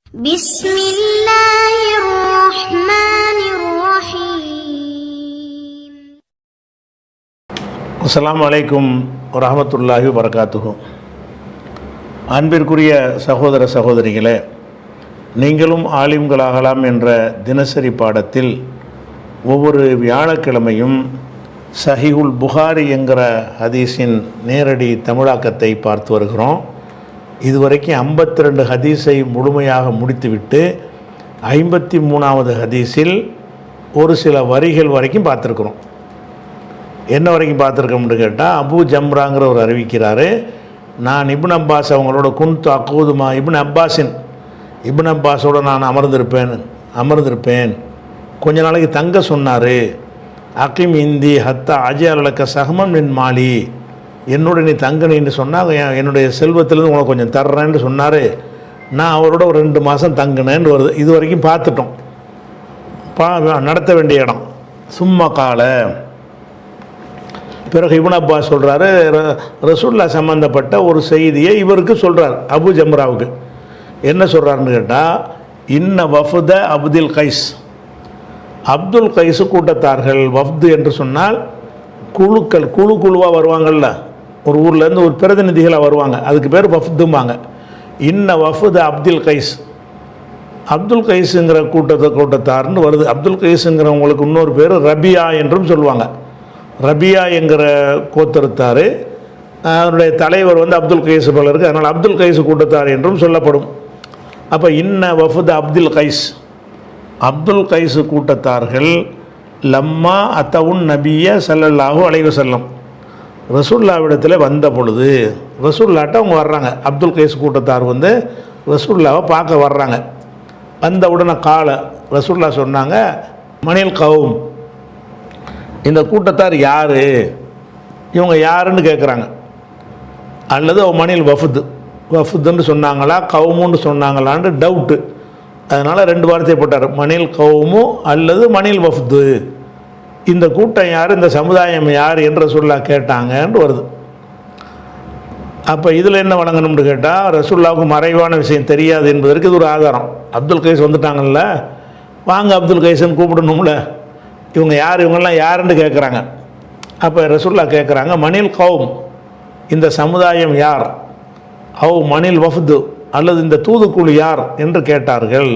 بسم الله الرحمن الرحيم. அஸ்ஸலாமு அலைக்கும் வரஹ்மத்துல்லாஹி வபரகாத்துஹு. அன்பிற்குரிய சகோதர சகோதரிகளே, நீங்களும் ஆலிம்களாகலாம் என்ற தினசரி பாடத்தில் ஒவ்வொரு வியாழக்கிழமையும் சஹீஹுல் புகாரி என்கிற ஹதீஸின் நேரடி தமிழாக்கத்தை பார்த்து வருகிறோம். இதுவரைக்கும் 52 ஹதீஸை முழுமையாக முடித்துவிட்டு 53வது ஹதீஸில் ஒரு சில வரிகள் வரைக்கும் பார்த்துருக்குறோம். என்ன வரைக்கும் பார்த்துருக்கோம்னு கேட்டால், அபு ஜம்ராங்கிறவர் அறிவிக்கிறாரு, நான் இப்னு அப்பாஸ் அவங்களோட குன்து அக்கூதுமா இப்னு அப்பாஸோடு நான் அமர்ந்திருப்பேன். கொஞ்ச நாளைக்கு தங்க சொன்னார். அகிம் இந்தி ஹத்தா அஜஅலக சஹமன் மின் மாலி, என்னோட நீ தங்கணின்னு சொன்னால் என்னுடைய செல்வத்திலேருந்து உனக்கு கொஞ்சம் தர்றேன்னு சொன்னார். நான் அவரோட ஒரு 2 மாதம் தங்கினேன்னு வருது. இது வரைக்கும் பார்த்துட்டோம். நடத்த வேண்டிய இடம் சும்மா கால. பிறகு இப்னு அப்பாஸ் சொல்கிறாரு, ரசூலுல்லாஹ் சம்மந்தப்பட்ட ஒரு செய்தியை இவருக்கு சொல்கிறார், அபு ஜம்ராவுக்கு. என்ன சொல்கிறாருன்னு கேட்டால், இன்ன வஃத அப்துல் கைஸ், அப்துல் கைஸு கூட்டத்தார்கள். வஃது என்று சொன்னால் குழுவாக வருவாங்கள்ல, ஒரு ஊர்லேருந்து ஒரு பிரதிநிதிகளாக வருவாங்க, அதுக்கு பேர் வஃதும்பாங்க. இன்ன வஃது அப்துல் கைஸ், அப்துல் கைஸுங்கிற கூட்டத்தார்னு வருது. அப்துல் கைஸுங்கிறவங்களுக்கு இன்னொரு பேர் ரபியா என்றும் சொல்லுவாங்க. ரபியா என்கிற கோத்தருத்தார், அதனுடைய தலைவர் அப்துல் கைஸ் போல இருக்குது. அதனால் அப்துல் கைஸ் கூட்டத்தார் என்றும் சொல்லப்படும். அப்போ இன்ன வஃது அப்துல் கைஸ், அப்துல் கைஸ் கூட்டத்தார்கள் லம்மா அத்தவுன் நபிய ஸல்லல்லாஹு அலைஹி வஸல்லம், ரசூலுல்லாஹ்விடத்தில் வந்த பொழுது, ரசூலுல்லாஹ்ட்ட அவங்க வர்றாங்க. அப்துல் கைஸ் கூட்டத்தார் ரசூலுல்லாஹ்வை பார்க்க வர்றாங்க. வந்த உடனே ரசூலுல்லாஹ் சொன்னாங்க, மணில் கௌம், இந்த கூட்டத்தார் யார், இவங்க யாருன்னு கேட்குறாங்க. அல்லது மணில் வஃதுன்னு சொன்னாங்களா கவுமுன்னு சொன்னாங்களான்னு டவுட்டு. அதனால் 2 வார்த்தை போட்டார், மணில் கவுமு அல்லது மணில் வஃது. இந்த கூட்டம் யார், இந்த சமுதாயம் யார் என்று ரசூலுல்லாஹ் கேட்டாங்கன்னு வருது. அப்போ இதில் என்ன வழங்கணும்னு கேட்டால், ரசூலுல்லாஹ்வுக்கு மறைவான விஷயம் தெரியாது என்பதற்கு இது ஒரு ஆதாரம். அப்துல் கைஸ் வந்துட்டாங்கல்ல, வாங்க அப்துல் கைஸ்ன்னு கூப்பிடணும்ல, இவங்க யார், இவங்கெல்லாம் யாருன்னு கேட்குறாங்க. அப்போ ரசூலுல்லாஹ் கேட்குறாங்க, மணில் கௌம், இந்த சமுதாயம் யார், மணில் வஃது அல்லது இந்த தூதுக்குழு யார் என்று கேட்டார்கள்.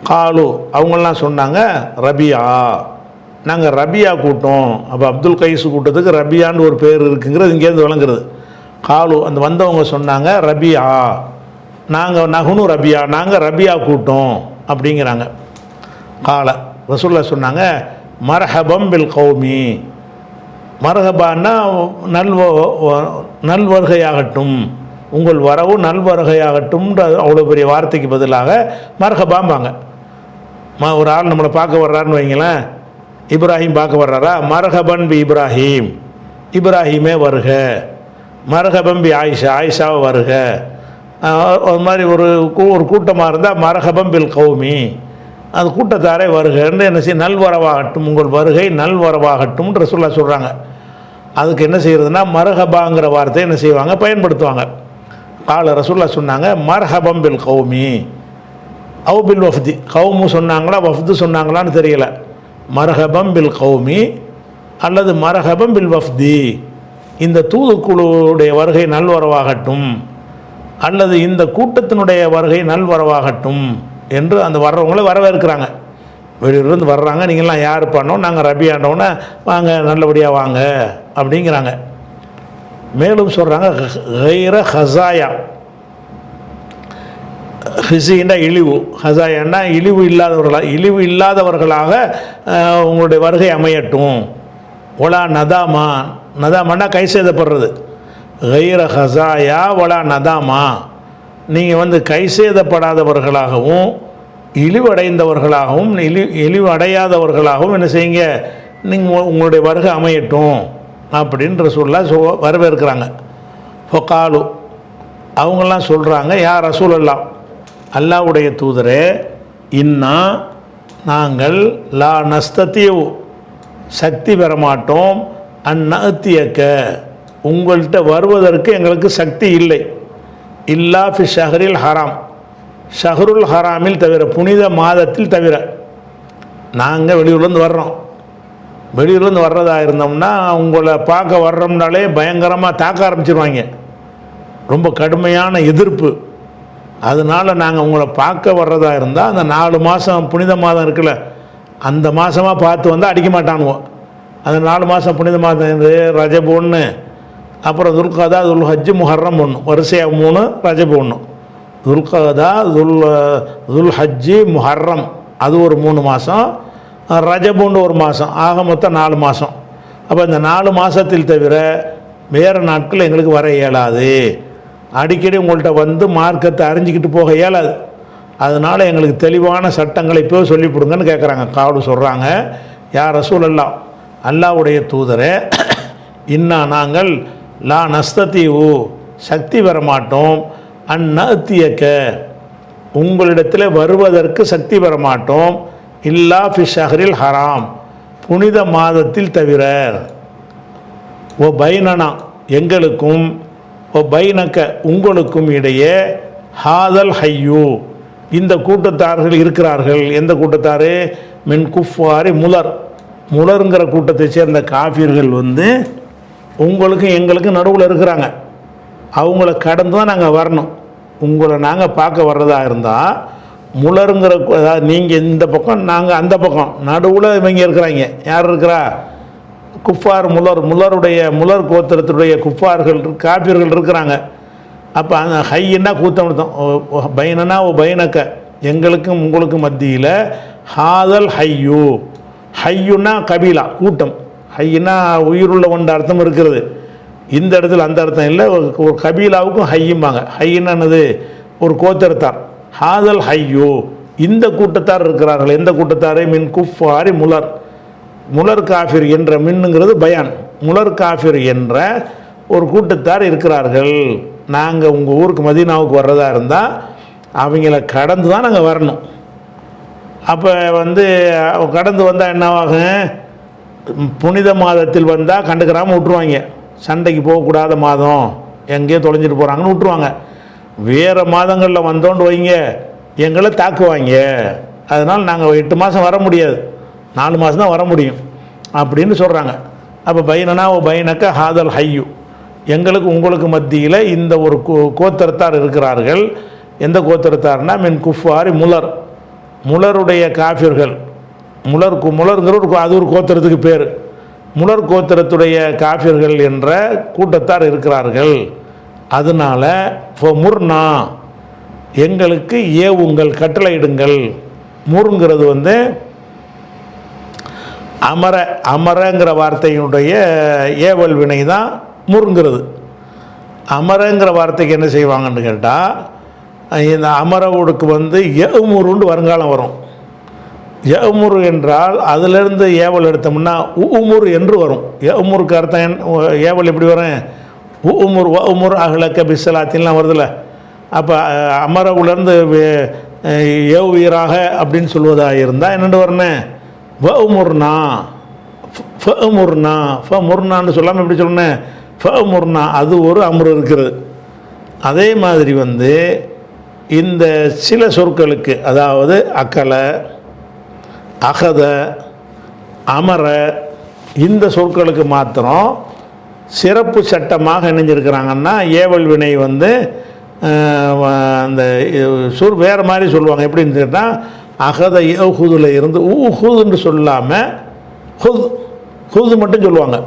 காலு, அவங்கெல்லாம் சொன்னாங்க, ரபியா, நாங்கள் ரபியா கூட்டம். அப்போ அப்துல் கைஸ் கூட்டத்துக்கு ரபியான்னு ஒரு பேர் இருக்குங்கிறது இங்கேருந்து விளங்குறது. காலு, அந்த வந்தவங்க சொன்னாங்க, ரபியா, நகுனு ரபியா, நாங்கள் ரபியா கூட்டம் அப்படிங்கிறாங்க. கால ரசூலுல்லாஹ் சொன்னாங்க, மர்ஹபம் பில் கௌமி, மர்ஹபான்னா நல்வருகையாகட்டும், உங்கள் வரவு நல்வருகையாகட்டும்ன்ற அவ்வளோ பெரிய வார்த்தைக்கு பதிலாக மர்ஹபாம்பாங்க. ஒரு ஆள் நம்மளை பார்க்க வர்றாருன்னு வைங்களேன், இப்ராஹிம் பார்க்க வர்றாரா, மர்ஹபன் பி இப்ராஹிம், இப்ராஹிமே வருக. மர்ஹபம் பி ஆயிஷாவை வருக. அது மாதிரி ஒரு கூட்டமாக இருந்தால் மர்ஹபம் பில் கௌமி, அது கூட்டத்தாரே வருகன்னு என்ன செய்ய, நல்வரவாகட்டும், உங்கள் வருகை நல்வரவாகட்டும் ரசூலுல்லாஹ் சொல்கிறாங்க. அதுக்கு என்ன செய்கிறதுனா, மர்ஹபாங்கிற வார்த்தையை என்ன செய்வாங்க, பயன்படுத்துவாங்க. கால ரசூலுல்லாஹ் சொன்னாங்க, மர்ஹபம் பில் கௌமி அவ் பில் வஃதி, கௌமு சொன்னாங்களா வஃது சொன்னாங்களான்னு தெரியல, மர்ஹபம் பில் கௌமி அல்லது மர்ஹபம் பில் வஃதி, இந்த தூதுக்குழுவுடைய வருகை நல்வரவாகட்டும் அல்லது இந்த கூட்டத்தினுடைய வருகை நல்வரவாகட்டும் என்று அந்த வர்றவங்களை வரவேற்கிறாங்க. வெளியூர்லேருந்து வர்றாங்க, நீங்கள்லாம் யார் பண்ணோம், நாங்கள் ரபியாண்டோன்னே வாங்க, நல்லபடியாக வாங்க அப்படிங்கிறாங்க. மேலும் சொல்கிறாங்க, கைர ஹசாயா, ஹிசின்னா இழிவு, ஹசாயான்னா இழிவு இல்லாதவர்களாக உங்களுடைய வருகை அமையட்டும். ஒலா நதாமான்னா கை சேதப்படுறது. கைர ஹசாயா ஒலா நதாமா, நீங்கள் கை சேதப்படாதவர்களாகவும் இழிவடைந்தவர்களாகவும் இழிவடையாதவர்களாகவும் என்ன செய்யுங்க, நீங்கள் உங்களுடைய வருகை அமையட்டும் அப்படின்ற வரவேற்கிறாங்க. ஃபொகாலு, அவங்கெல்லாம் சொல்கிறாங்க, யார் ரசூலுல்லாஹ், அல்லாஹ்வுடைய தூதரே, இன்னா நாங்கள் லா நஸ்தத்தியு சக்தி பெற மாட்டோம், அந்நத்தியக்க உங்கள்கிட்ட வருவதற்கு எங்களுக்கு சக்தி இல்லை, இல்லா ஃபி ஷஹரில் ஹராம், ஷஹருல் ஹராமில் தவிர, புனித மாதத்தில் தவிர. நாங்கள் வெளியூர்லேருந்து வர்றோம், வெளியூர்லேருந்து வர்றதா இருந்தோம்னா உங்களை பார்க்க வர்றோம்னாலே பயங்கரமாக தாக்க ஆரம்பிச்சிருவாங்க, ரொம்ப கடுமையான எதிர்ப்பு. அதனால் நாங்கள் உங்களை பார்க்க வர்றதா இருந்தால் அந்த 4 மாதம் புனித மாதம் இருக்குல்ல, அந்த மாதமாக பார்த்து வந்தால் அடிக்க மாட்டானுவோம். அந்த 4 மாதம் புனித மாதம் ரஜப் 1, அப்புறம் துல்கதா, துல்ஹஜ், முஹர்ரம் 1, வரிசையாக 3, ரஜப் 1. துல்கதா, துல்ஹஜ், முஹர்ரம் அது ஒரு 3 மாதம், ரஜப் 1 ஒரு மாதம், ஆக மொத்தம் 4 மாதம். அப்போ இந்த 4 மாதத்தில் தவிர வேறு நாட்கள் எங்களுக்கு வர இயலாது. அடிக்கடி உங்கள்கிட்ட வந்து மார்க்கத்தை அறிஞ்சிக்கிட்டு போக இயலாது. அதனால் எங்களுக்கு தெளிவான சட்டங்களை இப்போ சொல்லிவிடுங்கன்னு கேட்குறாங்க. காடு சொல்கிறாங்க, யார் ரசூலல்லாஹ், அல்லாஹ்வுடைய தூதரே, இன்னா நாங்கள் லா நஸ்ததீவு சக்தி பெற மாட்டோம், அந்நத்தியக்க உங்களிடத்தில் வருவதற்கு சக்தி பெற மாட்டோம், இல்லா ஃபி ஷஹரில் ஹராம் புனித மாதத்தில் தவிர, ஓ பைனனா எங்களுக்கும், ஓ பைனக்க உங்களுக்கும் இடையே, ஹாதல் ஹையூ இந்த கூட்டத்தார்கள் இருக்கிறார்கள். எந்த கூட்டத்தார்? மின் குஃபாரி முலர், முலருங்கிற கூட்டத்தை சேர்ந்த காஃபிர்கள் வந்து உங்களுக்கும் எங்களுக்கும் நடுவில் இருக்கிறாங்க. அவங்கள கடந்து தான் நாங்கள் வரணும். உங்களை நாங்கள் பார்க்க வர்றதா இருந்தால் முலருங்கிற, அதாவது நீங்கள் இந்த பக்கம் நாங்கள் அந்த பக்கம், நடுவில் இவங்க இருக்கிறாங்க. யார் இருக்கிறா? குஃபார் முலர், முலர் கோத்திரத்துடைய குஃபார்கள் காபிர்கள் இருக்கிறாங்க. அப்போ அந்த ஹையின்னா கூட்டம் அர்த்தம். பைனனா ஓ பைனக்க எங்களுக்கும் உங்களுக்கும் மத்தியில், ஹாதல் ஹையூ, ஹையுன்னா கபீலா கூட்டம், ஹையின்னா உயிருள்ள ஒன்று அர்த்தம் இருக்கிறது. இந்த இடத்துல அந்த அர்த்தம் இல்லை. ஒரு கபீலாவுக்கும் ஹையும்பாங்க. ஹையின்னது ஒரு கோத்திரத்தார். ஹாதல் ஹையூ இந்த கூட்டத்தார் இருக்கிறார்கள். எந்த கூட்டத்தார்? மின் குஃபாரி முலர், முலர் காஃபிர் என்ற மின்னுங்கிறது பயான், முலர் காஃபிர் என்ற ஒரு கூட்டத்தார் இருக்கிறார்கள். நாங்கள் உங்கள் ஊருக்கு மதீனாவுக்கு வர்றதா இருந்தால் அவங்கள கடந்து தான் நாங்கள் வரணும். அப்போ வந்து கடந்து வந்தால் என்னவாகும்? புனித மாதத்தில் வந்தால் கண்டுக்கிறாமல் விட்டுருவாங்க. சண்டைக்கு போகக்கூடாத மாதம், எங்கேயோ தொலைஞ்சிட்டு போகிறாங்கன்னு விட்டுருவாங்க. வேறு மாதங்களில் வந்தோண்டு வைங்க, எங்களை தாக்குவாங்க. அதனால் நாங்கள் 8 மாதம் வர முடியாது, 4 மாதம் தான் வர முடியும் அப்படின்னு சொல்கிறாங்க. அப்போ பைனனா ஓ பைனக்க ஹாதல் ஹையூ எங்களுக்கு உங்களுக்கு மத்தியில் இந்த ஒரு கோத்திரத்தார் இருக்கிறார்கள். எந்த கோத்திரத்தார்னா மின் குஃபாரி முலர், முலருடைய காஃபிர்கள். முலருங்கிற அது ஒரு கோத்திரத்துக்கு பேர். முலர் கோத்திரத்துடைய காஃபிர்கள் என்ற கூட்டத்தார் இருக்கிறார்கள். அதனால் முர்னா எங்களுக்கு ஏவுங்கள், கட்டளையிடுங்கள். முருங்கிறது வந்து அமரங்கிற வார்த்தையினுடைய ஏவல் வினை தான் முருங்கிறது. அமரங்கிற வார்த்தைக்கு என்ன செய்வாங்கன்னு கேட்டால், இந்த அமரவுடுக்கு வந்து எமுருன்னு வருங்காலம் வரும். எமுரு என்றால் அதிலிருந்து ஏவல் எடுத்தோம்னா உமுர் என்று வரும். எமுருக்கு அர்த்தம் ஏவல் எப்படி வரும்? உமுர் உமுர் அகலக்க பிஸ்லாத்தின்லாம் வருதில்ல. அப்போ அமரவுலேருந்து ஏவுவீராக அப்படின்னு சொல்வதாக இருந்தால் என்னென்னு வரணும்? வமுர்னா ஃபமுர்னா, ஃபமுர்னான்னு சொல்லாமல் எப்படி சொல்லணும்? ஃபமுர்னா அது ஒரு அமர் இருக்கிறது. அதே மாதிரி வந்து இந்த சில சொற்களுக்கு, அதாவது அக்கல, அகத, அமர, இந்த சொற்களுக்கு மாத்திரம் சிறப்பு சட்டமாக இணைஞ்சிருக்கிறாங்கன்னா ஏவல் வினை வந்து அந்த வேறு மாதிரி சொல்லுவாங்க. எப்படின்னு கேட்டால் அகத ஹுதுல இருந்து ஹுதுன்னு சொல்லாமல் ஹுது மட்டும் சொல்லுவாங்க.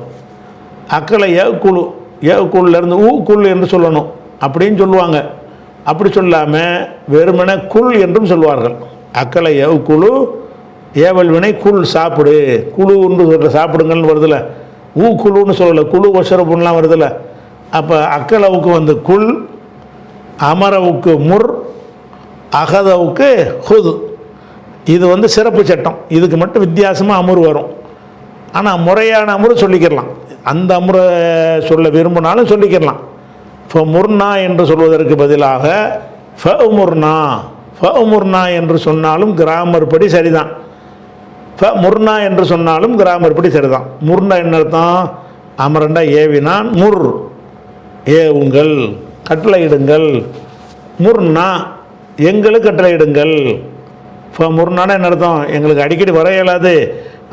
அக்கலை குழுலேருந்து குல் என்று சொல்லணும் அப்படின்னு சொல்லுவாங்க. அப்படி சொல்லாமல் வெறுமனே குல் என்றும் சொல்வார்கள். அக்கலை குழு ஏவல் வினை குல் சாப்பிடு, குழுன்னு சொல்கிற சாப்பிடுங்கன்னு வருதில்ல. குழுன்னு சொல்லலை, குழு ஒசரப்புலாம் வருதில்ல. அப்போ அக்கலவுக்கு வந்து குல், அமரவுக்கு முர், அகதவுக்கு ஹுது. இது வந்து சிறப்பு சட்டம். இதுக்கு மட்டும் வித்தியாசமாக அமுர் வரும். ஆனால் முறையான அமுர் சொல்லிக்கிறலாம். அந்த அமுரை சொல்ல விரும்பினாலும் சொல்லிக்கிறலாம். முர்னா என்று சொல்வதற்கு பதிலாக முர்னா என்று சொன்னாலும் கிராமர் படி சரிதான். முர்னா என்று சொன்னாலும் கிராமர் படி சரிதான். முர்னா என்ன அர்த்தம்? அமரண்டா ஏவினான், முர் ஏவுங்கள், கட்டளையிடுங்கள். முர்னா எங்களுக்கு கட்டளையிடுங்கள். ஃபமுர்னான என்ன அர்த்தம்? எங்களுக்கு அடிக்கடி வர இயலாது,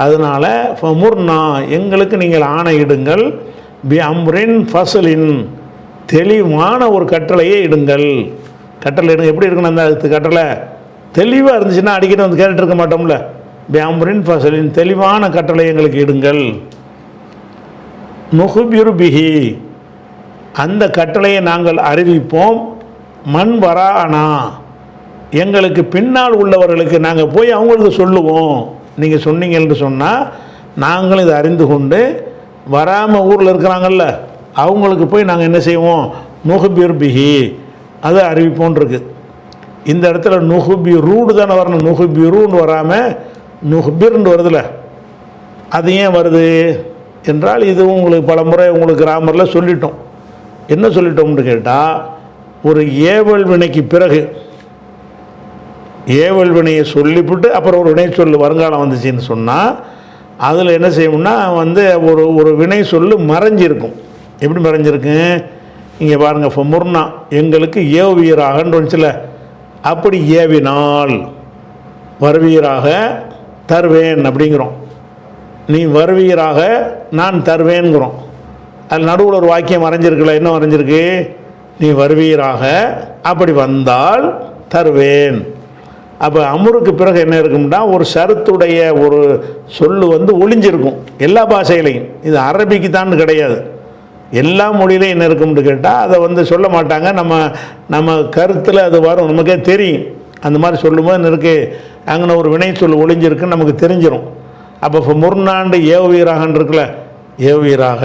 அதனால் ஃபமுர்னா எங்களுக்கு நீங்கள் ஆணையிடுங்கள், பி அம்ரின் ஃபசலின் தெளிவான ஒரு கட்டளையை இடுங்கள். கட்டளை இடுங்க. எப்படி இருக்கணும் அந்த கட்டளை? தெளிவாக இருந்துச்சுன்னா அடிக்கடி வந்து கேட்டுட்டு இருக்க மாட்டோம்ல. பி அம்ரின் ஃபசலின் தெளிவான கட்டளை எங்களுக்கு இடுங்கள். நுஹ்பிரு பிஹி அந்த கட்டளையை நாங்கள் அறிவிப்போம். மண் வரானா எங்களுக்கு பின்னால் உள்ளவர்களுக்கு நாங்கள் போய் அவங்களுக்கு சொல்லுவோம். நீங்கள் சொன்னீங்கன்னு சொன்னால் நாங்களும் இதை அறிந்து கொண்டு வராமல் ஊரில் இருக்கிறாங்கல்ல அவங்களுக்கு போய் நாங்கள் என்ன செய்வோம்? நுஹ்பிர் பிஹி அதை அறிவிப்போன் இருக்கு. இந்த இடத்துல நுஹ்பிரூடு தானே வரணும், நுஹ்பிரூன்னு வராமல் நுஹ்பிர்னு வருதுல. அது ஏன் வருது என்றால் இதுவும் உங்களுக்கு பல முறை உங்களுக்கு கிராமரில் சொல்லிட்டோம். என்ன சொல்லிட்டோம்னு கேட்டால், ஒரு ஏவல் வினைக்கு பிறகு ஏவல் வினையை சொல்லிவிட்டு அப்புறம் ஒரு வினை சொல்லு வருங்காலம் வந்துச்சுன்னு சொன்னால் அதில் என்ன செய்யணும்னா வந்து ஒரு வினை சொல்லு மறைஞ்சிருக்கும். எப்படி மறைஞ்சிருக்கு? இங்கே பாருங்கள், இப்போ முர்னா எங்களுக்கு ஏவுவீராகன்னு வந்துச்சுல, அப்படி ஏவினால் வருவீராக தருவேன் அப்படிங்கிறோம். நீ வருவீராக நான் தருவேன்கிறோம். அதில் நடுவில் ஒரு வாக்கியம் மறைஞ்சிருக்குல்ல. என்ன மறைஞ்சிருக்கு? நீ வருவீராக அப்படி வந்தால் தருவேன். அப்போ அமுருக்கு பிறகு என்ன இருக்கும்னா ஒரு ஷரத்துடைய ஒரு சொல்லு வந்து ஒளிஞ்சிருக்கும் எல்லா பாஷையிலையும். இது அரபிக்கு தான் கிடையாது, எல்லா மொழியிலையும் என்ன இருக்கும்னு கேட்டால் அதை வந்து சொல்ல மாட்டாங்க. நம்ம கருத்தில் அது வரும், நமக்கே தெரியும். அந்த மாதிரி சொல்லும்போது என்ன இருக்குது, அங்கே ஒரு வினை சொல் ஒளிஞ்சிருக்குன்னு நமக்கு தெரிஞ்சிடும். அப்போ இப்போ முர்னாண்டு ஏவுவீராகன்னு இருக்குல்ல, ஏவுவீராக.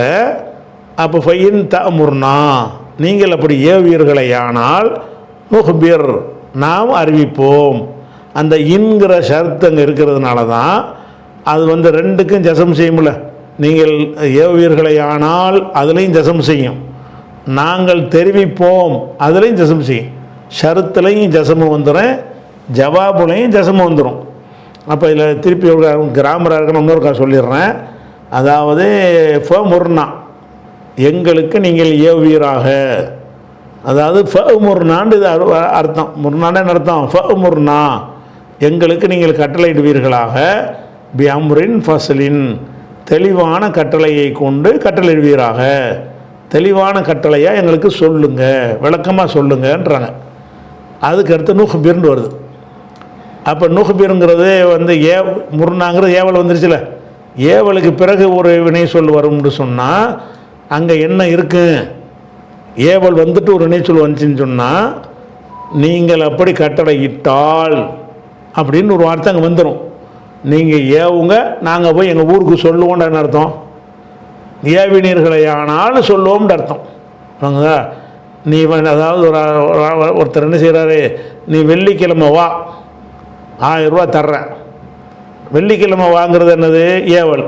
அப்போ ஃபைன் த முர்னா நீங்கள் அப்படி ஏவுவீர்களையானால் நுஹ்பிர் நாம் அறிவிப்போம். அந்த இன்கிற ஷர்த்து அங்கே இருக்கிறதுனால தான் அது வந்து ரெண்டுக்கும் ஜசம் செய்யும்ல. நீங்கள் ஏவுவீர்களையானால் அதுலேயும் ஜசம் செய்யும், நாங்கள் தெரிவிப்போம் அதுலேயும் ஜசம் செய்யும். ஷருத்துலையும் ஜசமும் வந்துடும், ஜவாபுலையும் ஜசமும் வந்துடும். அப்போ இதில் திருப்பி கிராமராக இருக்கணும் இன்னொருக்கா சொல்லிடுறேன். அதாவது ஃப முர்னா எங்களுக்கு நீங்கள் ஏவுவீராக, அதாவது ஃப முர்னான்னு இது அர்த்தம். முர்னான்னு அர்த்தம் ஃப முர்னா எங்களுக்கு நீங்கள் கட்டளையிடுவீர்களாக, பி அம்ரின் ஃபசலின் தெளிவான கட்டளையை கொண்டு கட்டளையிடுவீராக. தெளிவான கட்டளையாக எங்களுக்கு சொல்லுங்க, விளக்கமாக சொல்லுங்கன்றாங்க. அதுக்கு அடுத்து நுஹ்பிர்னு வருது. அப்போ நுஹ்பிருங்கிறது வந்து முர்னாங்கிறது ஏவல் வந்துருச்சுல. ஏவலுக்கு பிறகு ஒரு வினை சொல் வரும்னு சொன்னால் அங்கே என்ன இருக்கு? ஏவல் வந்துட்டு ஒரு வினை சொல் வந்துச்சுன்னு சொன்னால் நீங்கள் அப்படி கட்டளை இட்டால் அப்படின்னு ஒரு வார்த்தை அங்கே வந்துடும். நீங்கள் ஏவுங்க, நாங்கள் போய் எங்கள் ஊருக்கு சொல்லுவோம்னு அர்த்தம். ஏவினீர்களையானால் சொல்லுவோம்னு அர்த்தம். வாங்க, நீ அதாவது ஒருத்தர் என்ன செய்கிறாரு, நீ வெள்ளிக்கிழமை வா 1000 ரூபா தர்றேன். வெள்ளிக்கிழமை வாங்கிறது என்னது? ஏவல்.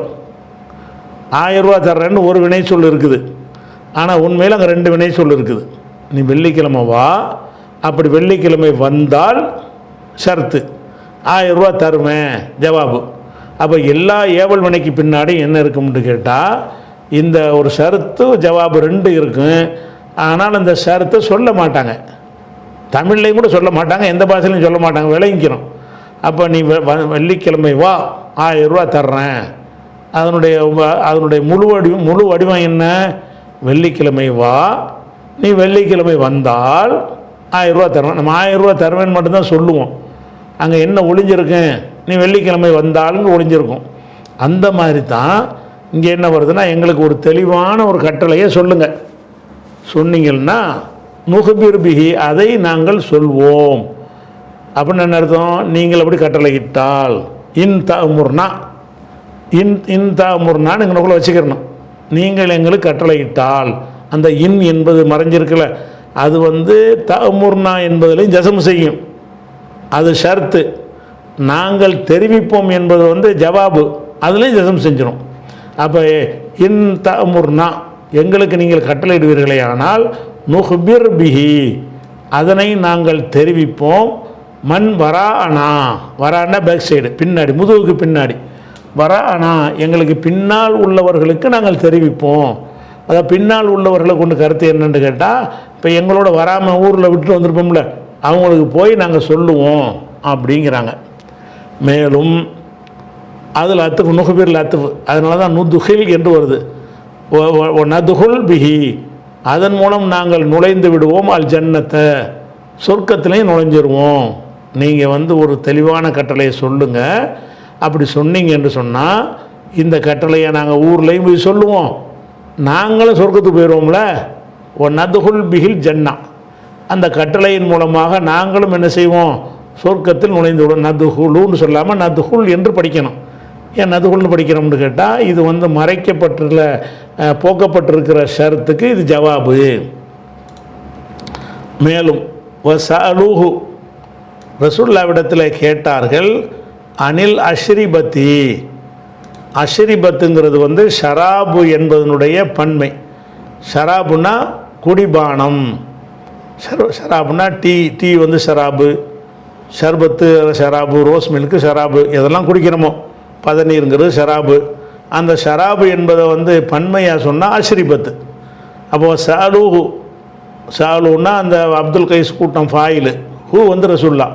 1000 ரூபா தர்றேன்னு ஒரு வினை சொல் இருக்குது, ஆனால் உண்மையில் அங்கே 2 வினை சொல் இருக்குது. நீ வெள்ளிக்கிழமை வா, அப்படி வெள்ளிக்கிழமை வந்தால் ஷர்த்து 1000 ரூபா தருவேன் ஜவாபு. அப்போ எல்லா ஏவல் வினைக்கு பின்னாடி என்ன இருக்கும்னு கேட்டால் இந்த ஒரு ஷர்த்து ஜவாபு 2 இருக்கும். ஆனால் அந்த ஷர்த்தை சொல்ல மாட்டாங்க, தமிழ்லையும் கூட சொல்ல மாட்டாங்க, எந்த பாஷையிலையும் சொல்ல மாட்டாங்க, விளங்கிக்கணும். அப்போ நீ வெள்ளிக்கிழமை வா 1000 ரூபா தர்றேன், அதனுடைய முழு வடிவம் என்ன? வெள்ளிக்கிழமை வா, நீ வெள்ளிக்கிழமை வந்தால் 1000 ரூபா தருவேன். நம்ம 1000 ரூபா தருவேன்னு மட்டும்தான் சொல்லுவோம். அங்கே என்ன ஒளிஞ்சிருக்கேன்? நீ வெள்ளிக்கிழமை வந்தாலும் ஒளிஞ்சிருக்கும். அந்த மாதிரி தான் இங்கே என்ன வருதுன்னா, எங்களுக்கு ஒரு தெளிவான ஒரு கட்டளையை சொல்லுங்கள். சொன்னீங்கன்னா நுஹ்பிர் பிஹி அதை நாங்கள் சொல்வோம். அப்படின்னு என்ன அர்த்தம்? நீங்கள் அப்படி கட்டளை இட்டால் இன் தமுர்னா இன் தமுர்னான்னு எங்களுக்குள்ள வச்சுக்கிறணும். நீங்கள் எங்களுக்கு கட்டளை இட்டால் அந்த இன் என்பது மறைஞ்சிருக்குல்ல, அது வந்து தமுர்னா என்பதிலையும் ஜசம் செய்யும், அது ஷர்த்து. நாங்கள் தெரிவிப்போம் என்பது வந்து ஜவாபு, அதுலேயும் ஜசம் செஞ்சிடும். அப்போ இன் தமுர்னா எங்களுக்கு நீங்கள் கட்டளையிடுவீர்களே ஆனால் நுஹ்பிர் பிஹி அதனை நாங்கள் தெரிவிப்போம். மண் வரானா, வரானா பேக் சைடு பின்னாடி, முதுகுக்கு பின்னாடி. வரானா எங்களுக்கு பின்னால் உள்ளவர்களுக்கு நாங்கள் தெரிவிப்போம். அதாவது பின்னால் உள்ளவர்களை கொண்டு கருத்து என்னென்னு கேட்டால், இப்போ எங்களோட வராமல் ஊரில் விட்டு வந்திருப்போம்ல, அவங்களுக்கு போய் நாங்கள் சொல்லுவோம் அப்படிங்கிறாங்க. மேலும் அதில் அத்துஃபு நுகுபிரில் அத்துஃபு, அதனால தான் நுதுஹில் என்று வருது. நதுகுல் பிஹி, அதன் மூலம் நாங்கள் நுழைந்து விடுவோம் அல் ஜன்னத்தை, சொர்க்கத்திலையும் நுழைஞ்சிருவோம். நீங்கள் ஒரு தெளிவான கட்டளையை சொல்லுங்கள். அப்படி சொன்னீங்க என்று சொன்னால் இந்த கட்டளையை நாங்கள் ஊர்லேயும் போய் சொல்லுவோம், நாங்களும் சொர்க்கத்துக்கு போயிடுவோம்ல. நதுகுல் பிஹில் ஜன்னா, அந்த கட்டளையின் மூலமாக நாங்களும் என்ன செய்வோம், சொர்க்கத்தில் நுழைந்து விடும். நதுகுலுன்னு சொல்லாமல் நதுகுல் என்று படிக்கணும். ஏன் நதுகுல்னு படிக்கிறோம்னு கேட்டால் இது மறைக்கப்பட்டுள்ள போக்கப்பட்டிருக்கிற ஷரத்துக்கு இது ஜவாபு. மேலும் வஸஅலூஹு, ரசூலுல்லாஹ்விடத்தில் கேட்டார்கள் அனில் அஷ்ரிபத்தி. அஷ்ரிபத்துங்கிறது ஷராபு என்பதனுடைய பன்மை. ஷராபுனா குடிபானம், ஷராபுனா டீ, டீ ஷராபு, ஷர்பத்து ஷராபு, ரோஸ் மில்க்கு ஷராபு, எதெல்லாம் குடிக்கிறோமோ பதநீருங்கிறது ஷராபு. அந்த ஷராபு என்பதை பன்மையாக சொன்னால் அஷ்ரிபத்து. அப்போது சாலூஹு, சாலூன்னா அந்த அப்துல் கைஸ் கூட்டம் ஃபாயிலு, ஹூ ரசூல்லா.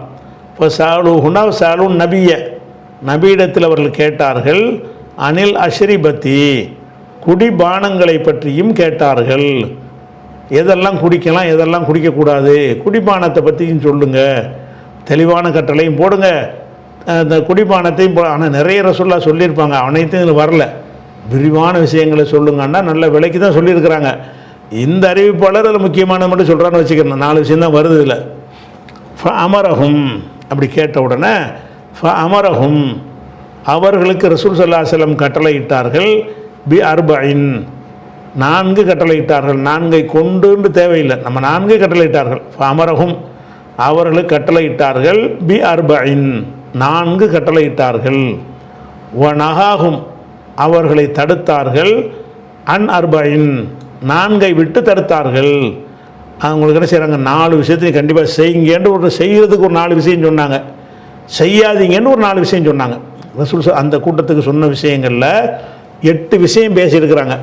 இப்போ சாலூஹுனா சாலூன் நபிய, நபியிடத்தில் அவர்கள் கேட்டார்கள் அனில் அஷ்ரிபத்தி, குடிபானங்களை பற்றியும் கேட்டார்கள். எதெல்லாம் குடிக்கலாம் எதெல்லாம் குடிக்கக்கூடாது, குடிபானத்தை பற்றியும் சொல்லுங்கள், தெளிவான கட்டளையும் போடுங்க, அந்த குடிபானத்தையும் ஆனால் நிறைய ரசூல்லா சொல்லியிருப்பாங்க, அனைத்தையும் இதில் வரல. விரிவான விஷயங்களை சொல்லுங்கன்னா நல்ல விலைக்கு தான் சொல்லியிருக்கிறாங்க. இந்த அறிவிப்பாளர் அதில் முக்கியமான மட்டும் சொல்கிறான்னு வச்சுக்கிறேன், 4 விஷயம் தான் வருது இதில். அமரஹும், அப்படி கேட்ட உடனே அமரஹும், அவர்களுக்கு ரசூல் ஸல்லல்லாஹு அலைஹி வஸல்லம் கட்டளையிட்டார்கள் பி அர்பஇன், 4 கட்டளையிட்டார்கள். 4 கொண்டுன்னு தேவையில்லை, நம்ம 4 கட்டளையிட்டார்கள். அமரஹும், அவர்களுக்கு கட்டளையிட்டார்கள் பி அர்பஇன், 4 கட்டளையிட்டார்கள். வனஹாஹும், அவர்களை தடுத்தார்கள் அன் அர்பஇன், 4 விட்டு தடுத்தார்கள். அவங்களுக்கு என்ன செய்கிறாங்க, 4 விஷயத்தையும் கண்டிப்பாக செய்யுங்கன்னு செய்கிறதுக்கு ஒரு 4 விஷயம் சொன்னாங்க, செய்யாதீங்கன்னு ஒரு 4 விஷயம் சொன்னாங்க. ரசூல் அந்த கூட்டத்துக்கு சொன்ன விஷயங்களில் 8 விஷயம் பேசியிருக்கிறாங்க.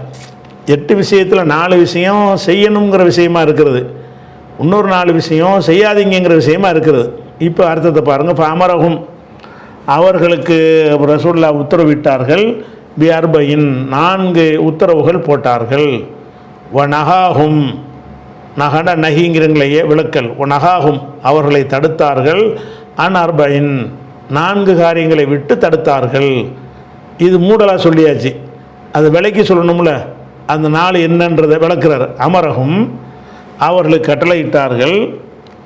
8 விஷயத்தில் 4 விஷயம் செய்யணுங்கிற விஷயமா இருக்கிறது, இன்னொரு 4 விஷயம் செய்யாதீங்கிற விஷயமா இருக்கிறது. இப்போ அர்த்தத்தை பாருங்கள். இப்போ அமரகும், அவர்களுக்கு ரசூலுல்லாஹ் உத்தரவிட்டார்கள் பி அர்பஇன், 4 உத்தரவுகள் போட்டார்கள். நகாகும், நகட நகிங்கிறங்களையே விளக்கல். நகாகும், அவர்களை தடுத்தார்கள் அன் அர்பஇன், 4 காரியங்களை விட்டு தடுத்தார்கள். இது மூடலாக சொல்லியாச்சு, அது விலைக்கு சொல்லணும்ல, அந்த 4 என்னன்றதை விளக்குறார். அமரகும், அவர்களுக்கு கட்டளையிட்டார்கள்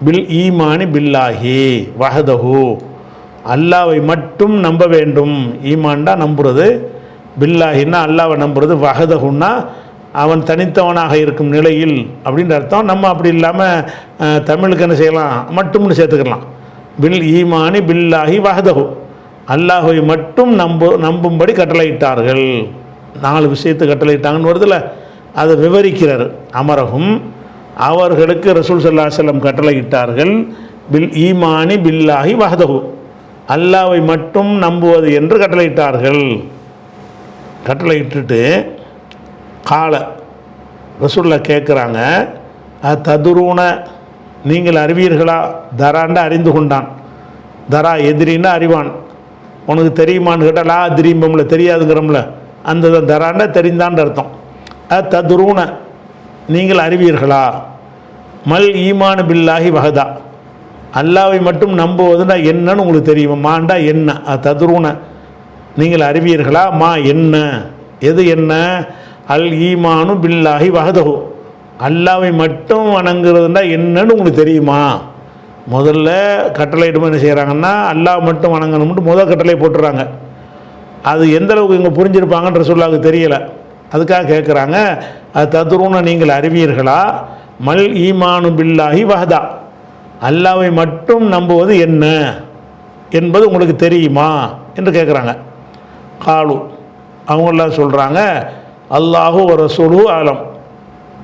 பில் ஈமானி பில்லாஹி வஹதஹு, அல்லாவை மட்டும் நம்ப வேண்டும். ஈமான்டா நம்புறது, பில்லாஹின்னா அல்லாவை நம்புறது, வஹதஹுன்னா அவன் தனித்தவனாக இருக்கும் நிலையில் அப்படின்ற அர்த்தம். நம்ம அப்படி இல்லாமல் தமிழுக்கு என்ன செய்யலாம், மட்டும்னு சேர்த்துக்கலாம். பில் ஈமானி பில்லாஹி வஹதஹு, அல்லாஹை மட்டும் நம்பும்படி கட்டளையிட்டார்கள். 4 விஷயத்தை கட்டளையிட்டாங்கன்னு வருதுல்ல, அதை விவரிக்கிறார். அமரகும், அவர்களுக்கு ரசூல் ஸல்லல்லாஹு அலைஹி வஸல்லம் கட்டளையிட்டார்கள் பில் ஈமானி பில்லாஹி வஹதஹு, அல்லாஹ்வை மட்டும் நம்புவது என்று கட்டளையிட்டார்கள். கட்டளையிட்டுட்டு கால ரசூல்லா கேட்குறாங்க ததுரூன, நீங்கள் அறிவீர்களா, தராண்ட அறிந்து கொண்டான், தரா எதிரின்னா அறிவான், உனக்கு தெரியுமான்னு கேட்டால் லா திரிம்பம்ல தெரியாதுங்கிறோம்ல, அந்த தராண்ட தெரிந்தான்ற அர்த்தம். ததுரூன, நீங்கள் அறிவீர்களா, மல் ஈமானு பில்லாஹி வஹதா, அல்லாவை மட்டும் நம்புவதுன்னா என்னன்னு உங்களுக்கு தெரியுமா, மாண்டா என்ன, ததுரூன, நீங்கள் அறிவீர்களா, மா என்ன, எது என்ன, அல் ஈமானு பில்லாஹி வஹதஹு, அல்லாவை மட்டும் வணங்குறதுன்னா என்னன்னு உங்களுக்கு தெரியுமா. முதல்ல கட்டளையிடும் என்ன செய்கிறாங்கன்னா, அல்லாஹ் மட்டும் வணங்கணும்னு முதல் கட்டளை போட்டுறாங்க. அது எந்த அளவுக்கு இங்கே புரிஞ்சிருப்பாங்கன்ற ரசூலுல்லாஹ்வுக்கு தெரியலை, அதுக்காக கேட்குறாங்க ததுரூன, நீங்கள் அறிவீர்களா, மல் ஈமானு பில்லாஹி வஹதா, அல்லாவை மட்டும் நம்புவது என்ன என்பது உங்களுக்கு தெரியுமா என்று கேட்குறாங்க. காலு, அவங்களாம் சொல்கிறாங்க அல்லாஹு ரசூலு ஆலம்,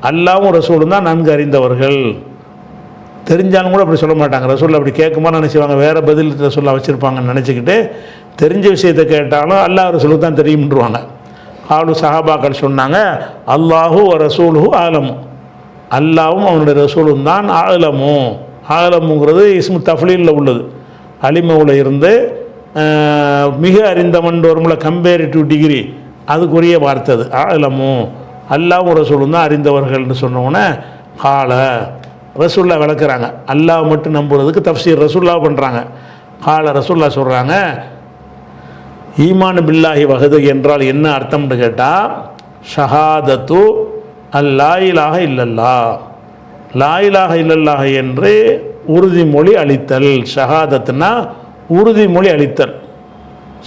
அல்லாவும் ரசூலும் தான் நன்கு அறிந்தவர்கள். தெரிஞ்சாலும் கூட அப்படி சொல்ல மாட்டாங்க, ரசூல் அப்படி கேட்குமா நினச்சிவாங்க, வேறு பதில் ரசூல்லா வச்சுருப்பாங்கன்னு நினச்சிக்கிட்டு தெரிஞ்ச விஷயத்தை கேட்டாலும் அல்லாஹ் ரசூலுக்கு தான் தெரியும்ன்றுவாங்க. காலு, சஹாபாக்கள் சொன்னாங்க அல்லாஹு ரசூலுஹு ஆலமு, அல்லாவும் அவனுடைய ரசூலும் தான் ஆலமு, ஆலமுங்கிறது இஸ்மு தஃப்லீலில் உள்ளது. அலிமவில் இருந்து மிக அறிந்தவன் வரும்ல, கம்பேரிட்டிவ் டிகிரி, அதுக்குரிய வார்த்தை அது. ஆலமு அல்லாஹ்வும் ரசூலும் தான் அறிந்தவர்கள்னு சொன்னோன்னே கால ரசூல்லா விளக்குறாங்க. அல்லாஹ் மட்டும் நம்புறதுக்கு தஃப்சீர் ரசூல்லா பண்ணுறாங்க. கால ரசூல்லா சொல்கிறாங்க, ஈமான் பில்லாஹி வஹது என்றால் என்ன அர்த்தம்னு கேட்டால், ஷஹாதத்து அல்லா இலாஹ இல்லல்லா, லா இலாஹ இல்லல்லாஹ் என்று உறுதிமொழி அளித்தல். ஷஹாதத்துனா உறுதிமொழி அளித்தல்.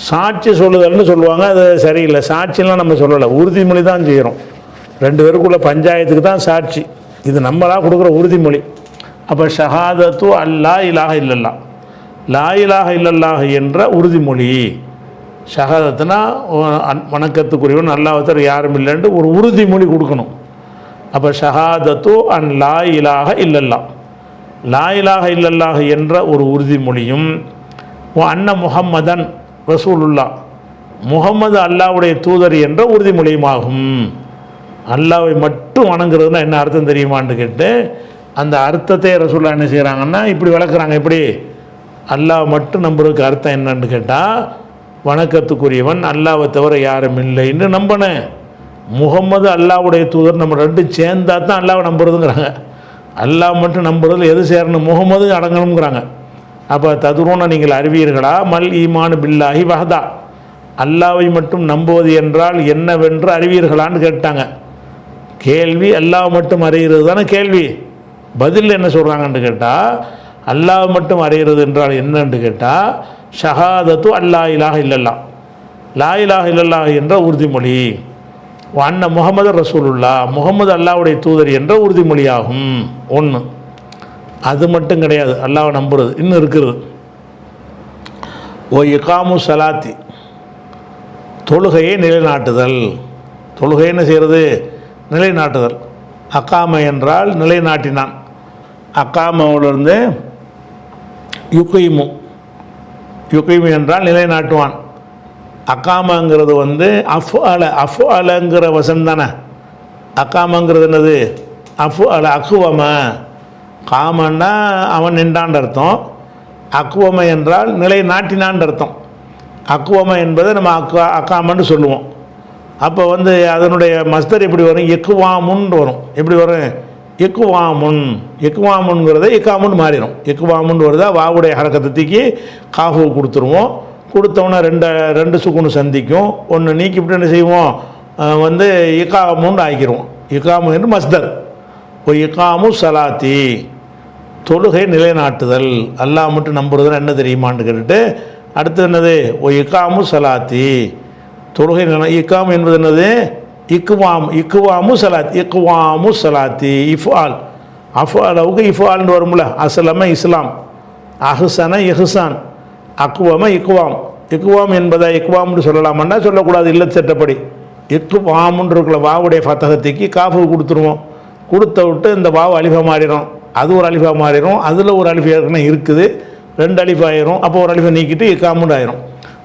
சாட்சி சொல்லுதல்னு சொல்லுவாங்க, அது சரியில்லை. சாட்சிலாம் நம்ம சொல்லலை, உறுதிமொழி தான் செய்கிறோம். ரெண்டு பேருக்குள்ள பஞ்சாயத்துக்கு தான் சாட்சி. இது நம்மளாக கொடுக்குற உறுதிமொழி. அப்போ ஷஹாதத்து அல்லா இலாஹ இல்லல்லா, லா இலாஹ இல்லல்லாஹ் என்ற உறுதிமொழி. ஷஹாதத்துனா வணக்கத்துக்குரியவன் அல்லாஹ்வுத்தர் யாரும் இல்லைன்ட்டு ஒரு உறுதிமொழி கொடுக்கணும். அப்போ ஷஹாதத்து அன் லா இலாஹ இல்லல்லா, லா இலாஹ இல்லல்லாஹ் என்ற ஒரு உறுதிமொழியும், அன்ன முஹம்மதன் ரசூலுல்லா, முகம்மது அல்லாஹ்வுடைய தூதர் என்ற உறுதிமொழியுமாகும். அல்லாஹ்வை மட்டும் வணங்குறதுன்னா என்ன அர்த்தம் தெரியுமான்னு கேட்டு, அந்த அர்த்தத்தை ரசூலுல்லாஹ் என்ன செய்கிறாங்கன்னா இப்படி விளக்குறாங்க. இப்படி அல்லாஹ் மட்டும் நம்புறதுக்கு அர்த்தம் என்னன்னு கேட்டால், வணக்கத்துக்குரியவன் அல்லாஹ்வை தவிர யாரும் இல்லைன்னு நம்பினேன். முகம்மது அல்லாஹ்வுடைய தூதர், நம்ம ரெண்டும் சேர்ந்தா தான் அல்லாஹ்வை நம்புறதுங்கிறாங்க. அல்லாஹ் மட்டும் நம்புறதுல எது சேரணும், முகம்மது அடங்கணுங்கிறாங்க. அப்போ ததுரோன நீங்கள் அறிவீர்களா மல் ஈமான் பில்லாஹி வஹதா, அல்லாஹ்வை மட்டும் நம்புவது என்றால் என்னவென்று அறிவீர்களான்னு கேட்டாங்க. கேள்வி அல்லாஹ் மட்டும் அறிகிறது தானே கேள்வி. பதில் என்ன சொல்கிறாங்கன்னு கேட்டால், அல்லாஹ் மட்டும் அறிகிறது என்றால் என்னன்னு கேட்டால், ஷஹாதத்து அல்லா இலாஹ இல்லல்லா, லா இலாஹ இல்லல்லாஹ் என்ற உறுதிமொழி, அன்ன முஹம்மது ரசூலுல்லா, முகமது அல்லாஹ்வுடைய தூதர் என்ற உறுதிமொழியாகும். ஒன்று. அது மட்டும் கிடையாது, அல்லாஹ்வை நம்புறது இன்னும் இருக்கிறது. ஓ இகாமு சலாத்தி, தொழுகையை நிலைநாட்டுதல். தொழுகை என்ன செய்கிறது, நிலைநாட்டுதல். அக்காம என்றால் நிலைநாட்டினான். அக்காமவிலிருந்து யுகைமு, யுகைமு என்றால் நிலைநாட்டுவான். அக்காமங்கிறது அஃப் அலங்கிற வசன் தானே. அக்காமங்கிறது என்னது, அஃப் அல, அக்குவம. காமன்னா அவன் நின்றான் அர்த்தம். அக்குவம என்றால் நிலைநாட்டினான் அர்த்தம். அக்குவம என்பதை நம்ம அக்காமன்னு சொல்லுவோம். அப்போ அதனுடைய மஸ்தர் எப்படி வரும், எக்குவாமுன்னு வரும். எப்படி வரும், எக்குவாமுன். எக்குவாமுன்கிறத எக்காமுன்னு மாறிடும். எக்குவாமுன்னு வருதா, வாவுடைய ஹரக்கத்தை தூக்கி காஃபு கொடுத்துருவோம். கொடுத்தோன்னே ரெண்டு சுக்குன்னு சந்திக்கும். ஒன்று நீக்கிவிட்டு என்ன செய்வோம், இக்காமுன்னு ஆக்கிடுவோம். இக்காமு என்று மஸ்தர். ஒரு இக்காமு சலாத்தி, தொழுகை நிலைநாட்டுதல். அல்லாஹ் மட்டும் நம்புறதுன்னு என்ன தெரியுமான்னு கேட்டுட்டு அடுத்து என்னது, ஓ இக்காமு சலாத்தி, தொழுகை இக்காம் என்பது என்னது, இக்குவாமு சலாத், இக்குவாமு சலாத்தி. இஃபால், அஃபாலவுக்கு இஃபால்னு வரும்ல. அஸ்லம இஸ்லாம், அஹ்சன இஹ்சான், அக்குவம இக்குவாம். இக்குவாம் என்பதை இக்குவாம்னு சொல்லலாமன்னா சொல்லக்கூடாது, இல்லை சட்டப்படி. இக்குவாமுன்னு இருக்கல, வாவுடைய ஃபத்தகத்துக்கு காஃபு கொடுத்துருவோம். கொடுத்த விட்டு இந்த வாவு அலிஃபா மாறிடும், அது ஒரு அலிஃபா மாறிடும், அதில் ஒரு அலிஃபா ஏற்கனவே இருக்குது, ரெண்டு அலிஃபா ஆயிரும். அப்போ ஒரு அலிஃபை நீக்கிட்டு இக்காமுன்னு ஆயிரும்.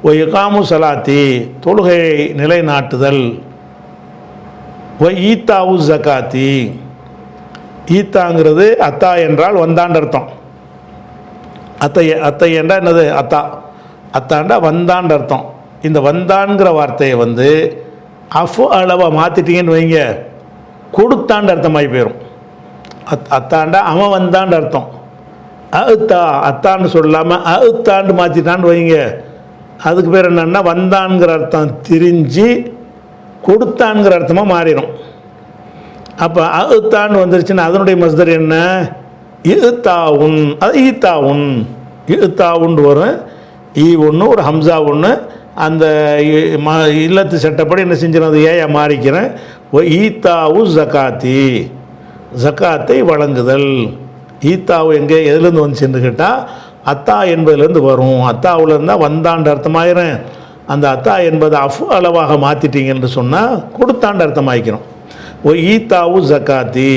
ஓ இகாமு சலாத்தி, தொழுகையை நிலைநாட்டுதல். ஓ ஈத்தாவு ஜக்காத்தி, ஈத்தாங்கிறது அத்தா என்றால் வந்தாண்டு அர்த்தம். அத்தை என்றால் என்னது, அத்தா. அத்தாண்டா வந்தாண்டு அர்த்தம். இந்த வந்தான்கிற வார்த்தையை அஃப் அளவை மாற்றிட்டீங்கன்னு வைங்க, கொடுத்தாண்டு அர்த்தமாகி போயிடும். அத்தாண்டா அவன் வந்தாண்டு அர்த்தம். அத்தா, அத்தான்னு சொல்லாமல் அத்தாண்டு மாற்றிட்டான்னு வைங்க, அதுக்கு பேர் என்னன்னா வந்தான்கிற அர்த்தம் திரிஞ்சு கொடுத்தான்கிற அர்த்தமாக மாறிடும். அப்போ அத்தான்னு வந்துருச்சுன்னா அதனுடைய மஸ்தர் என்ன, இத்தாவுன். அது ஈத்தாவுன், இத்தாவுன்னு வரும். ஈ ஒன்று, ஒரு ஹம்சா ஒன்று. அந்த இல்லத்து சட்டப்படி என்ன செஞ்சிடும், அது ஏயா மாறிக்கிறேன். ஈத்தாவு ஜக்காத்தி, ஜக்காத்தை வழங்குதல். ஈத்தாவு எங்கே எதுலேருந்து வந்துச்சுன்னு கேட்டால் அத்தா என்பதுலேருந்து வரும். அத்தாவில் இருந்தால் வந்தாண்டு அர்த்தமாயிரும். அந்த அத்தா என்பதை அஃப் அளவாக மாற்றிட்டீங்கன்னு சொன்னால் கொடுத்தாண்டு அர்த்தமாயிக்கிறோம். ஈத்தாவு ஜக்காத்தி,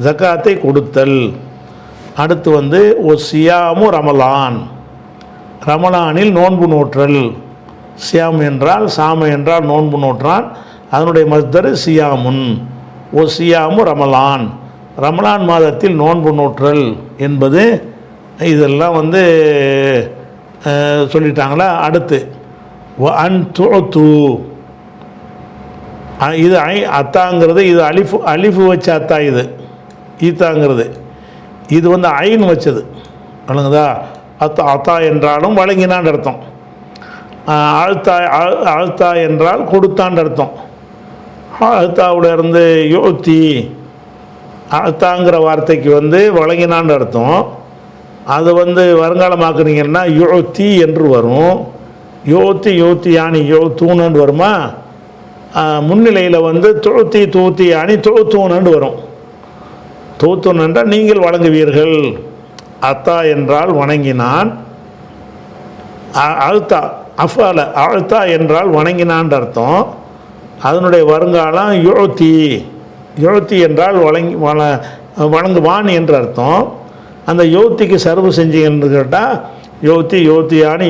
ஜக்காத்தை கொடுத்தல். அடுத்து ஓ சியாமு ரமலான், ரமலானில் நோன்பு நோற்றல். சியாம் என்றால், சாம என்றால் நோன்பு நோற்றான், அதனுடைய மஸ்தர் சியாமுன். ஓ சியாமு ரமலான், ரமலான் மாதத்தில் நோன்பு நோற்றல் என்பது இதெல்லாம் வந்து சொல்லிட்டாங்களா. அடுத்து அன் துஅத்து, இது அத்தாங்கிறது, இது அலிஃபு வச்ச அத்தா, இது ஈத்தாங்கிறது, இது வந்து ஐன் வச்சது வழங்குதா. அத்தா என்றாலும் வழங்கினான் அர்த்தம். ஆழ்த்தா என்றால் கொடுத்தான் அர்த்தம். ஆழ்த்தாவில் இருந்து யோத்தி, ஆழ்த்தாங்கிற வார்த்தைக்கு வந்து வழங்கினான் அர்த்தம். அது வந்து வருங்காலமாக்குனீங்கன்னா யோத்தி என்று வரும். யோத்தி யோத்தியானி தூணன்னு வருமா. முன்னிலையில் வந்து தொழுத்தி தூத்தியானி தூணன்னு வரும். தூத்துன் என்றால் நீங்கள் வழங்குவீர்கள். அத்தா என்றால் வணங்கினான். அழுத்தா அஃபால அழுத்தா என்றால் வணங்கினான் அர்த்தம். அதனுடைய வருங்காலம் யோத்தி என்றால் வணங்குவான் என்று அர்த்தம். அந்த யோத்திக்கு சர்வு செஞ்சீங்கன்னு கேட்டால் யோத்தியானி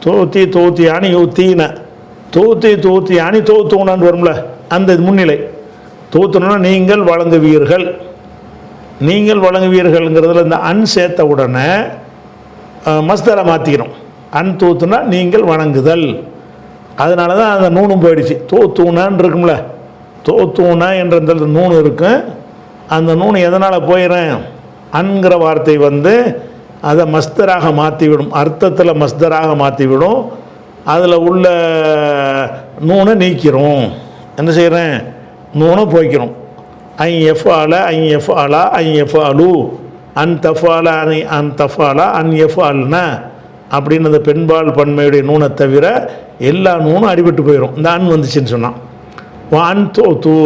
தூத்தியானி தூத்தியானி தூணன்னு வரும்ல, அந்த முன்னிலை. தூத்துனா நீங்கள் வழங்குவீர்கள்ங்கிறதுல இந்த அன் சேர்த்த உடனே மஸ்தரை மாற்றிக்கிறோம். அன் தூத்துனா நீங்கள் வணங்குதல். அதனால தான் அந்த நூனும் போயிடுச்சு. தூணான்னு இருக்கும்ல, தூணா என்ற இந்த நூனு இருக்கும். அந்த நூனு எதனால் போயிடும், அன்கிற வார்த்தை வந்து அதை மஸ்தராக மாற்றிவிடும், அர்த்தத்தில் மஸ்தராக மாற்றிவிடும். அதில் உள்ள நூனை நீக்கிறோம். என்ன செய்கிறேன், நூனை போய்க்கிறோம். எஃப் ஆலு அன் தஃபாலா அன் எஃப் ஆல்னா அப்படின்னு அந்த பெண்பால் பன்மையுடைய நூனை தவிர எல்லா நூனும் அடிபட்டு போயிடும் இந்த அன் வந்துச்சுன்னு சொன்னான். வான் தூ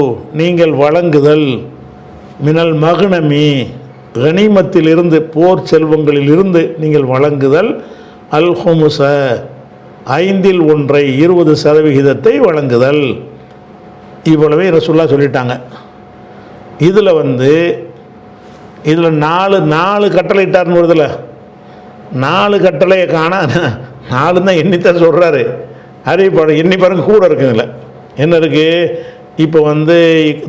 நீங்கள் வழங்குதல், மினல் மகுனமி கனிமத்திலிருந்து போர் செல்வங்களிலிருந்து நீங்கள் வழங்குதல், அல் ஹுமுஸ 1/5 20% வழங்குதல். இவ்வளவே ரசூலுல்லாஹ் சொல்லிட்டாங்க. இதில் வந்து இதில் 4 கட்டளையிட்டார்னு வருதில்ல, 4 கட்டளையை காண 4 தான் எண்ணித்தான் சொல்கிறாரு. அறிவிப்பாடு எண்ணி பாருங்க, கூட இருக்குதுல்ல. என்ன இருக்குது, இப்போ வந்து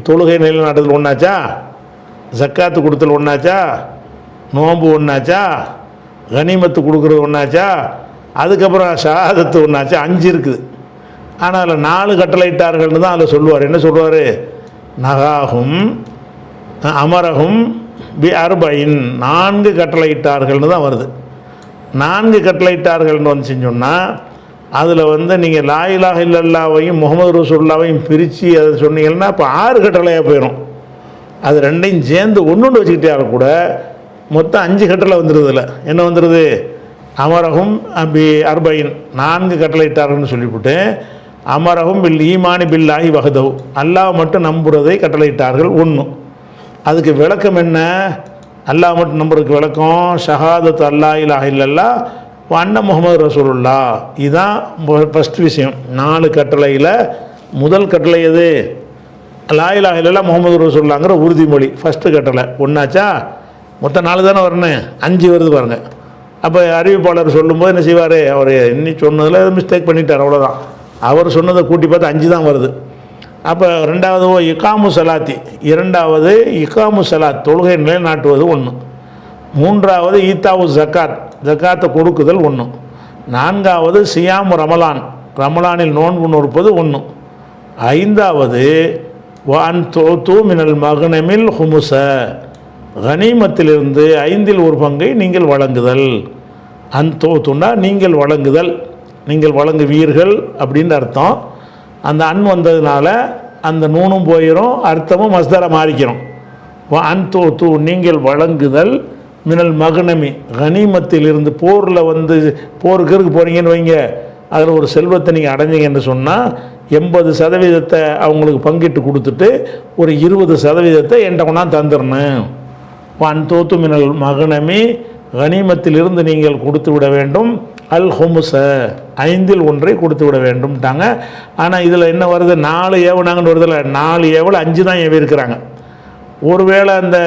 தொழுகை நிலைநாட்டுதல் ஒன்றாச்சா, ஜக்காத்து கொடுத்தல் ஒன்றாச்சா, நோன்பு ஒன்றாச்சா, கனிமத்து கொடுக்குறது ஒன்றாச்சா, அதுக்கப்புறம் ஷஹாதத்து ஒன்றாச்சா, 5 இருக்குது. ஆனால் அதில் 4 கட்டளையிட்டார்கள்னு தான் அதில் சொல்லுவார். என்ன சொல்லுவார், நகாகும் அமரகும் பி அர்பைன் 4 கட்டளையிட்டார்கள்னு தான் வருது. 4 கட்டளையிட்டார்கள்னு வந்துச்சுன்னு சொன்னால் அதில் வந்து நீங்கள் லா இலாஹ இல்லல்லாஹ்வையும் முஹம்மது ரசூலுல்லாஹ்வையும் பிரித்து அதை சொன்னீங்கன்னா இப்போ 6 கட்டளையாக போயிடும். அது ரெண்டையும் சேர்ந்து ஒன்று வச்சுக்கிட்டே கூட மொத்தம் 5 கட்டளை வந்துடுதுல. என்ன வந்துடுது, அமரகும் பி அர்பைன் 4 கட்டளையிட்டார்கள்னு சொல்லிவிட்டு அமரகும் பில் ஈமானி பில்லாஹி வஹதஹு அல்லாஹ் மட்டும் நம்புறதை கட்டளையிட்டார்கள். 1 அதுக்கு விளக்கம் என்ன, அல்லாஹ் மட்டும் நம்புறதுக்கு விளக்கம் ஷஹாதத் அல்லா இலாஹ இல்லல்லாஹ் அன்ன முஹம்மது ரசூலுல்லாஹ். இதுதான் ஃபஸ்ட் விஷயம். 4 கட்டளையில் முதல் கட்டளை எது, லா இலாஹ இல்லல்லாஹ் முஹம்மது ரசூலுல்லாஹ்ங்கிற உறுதிமொழி. ஃபஸ்ட்டு கட்டளை ஒன்றாச்சா, மொத்தம் 4 தானே வரணும், 5 வருது பாருங்கள். அப்போ அறிவிப்பாளர் சொல்லும்போது என்ன செய்வார், அவர் இன்னி சொன்னதில் மிஸ்டேக் பண்ணிட்டார், அவ்வளோதான். அவர் சொன்னதை கூட்டி பார்த்து 5 தான் வருது. அப்போ 2வது இகாமு சலாத்தி, 2வது இகாமு சலாத் தொழுகை நிலைநாட்டுவது 1, 3வது ஈத்தாவு ஜக்காத்தை கொடுக்குதல் 1, 4வது சியாமு ரமலானில் நோன்பு நோற்பது 1, 5வது வான் தோத்து மினல் மகனமில் ஹுமுச கனிமத்திலிருந்து 1/5 நீங்கள் வழங்குதல். தோத்துன்னா நீங்கள் வழங்குதல், நீங்கள் வழங்குவீர்கள் அப்படின்னு அர்த்தம். அந்த அன் வந்ததுனால அந்த நூனும் போயிடும், அர்த்தமும் மஸ்தரை மாறிக்கிறோம். தோத்து நீங்கள் வழங்குதல், மினல் மகனமி கனிமத்திலிருந்து போரில் வந்து போருக்கு போகிறீங்கன்னு வைங்க, அதில் ஒரு செல்வத்தை நீங்கள் அடைஞ்சிங்கன்னு சொன்னால் 80% அவங்களுக்கு பங்கிட்டு கொடுத்துட்டு ஒரு 20% என்கிட்ட கொண்டாந்து தந்துடணும். தோத்து மினல் மகனமி கனிமத்திலிருந்து நீங்கள் கொடுத்து விட வேண்டும், அல் ஹுமுஸ 1/5 கொடுத்து விட வேண்டும்ட்டாங்க. ஆனால் இதில் என்ன வருது, 4 ஏவுனாங்கன்னு வருதில்ல, 4 ஏவல் 5 தான் ஏவி இருக்கிறாங்க. ஒருவேளை அந்த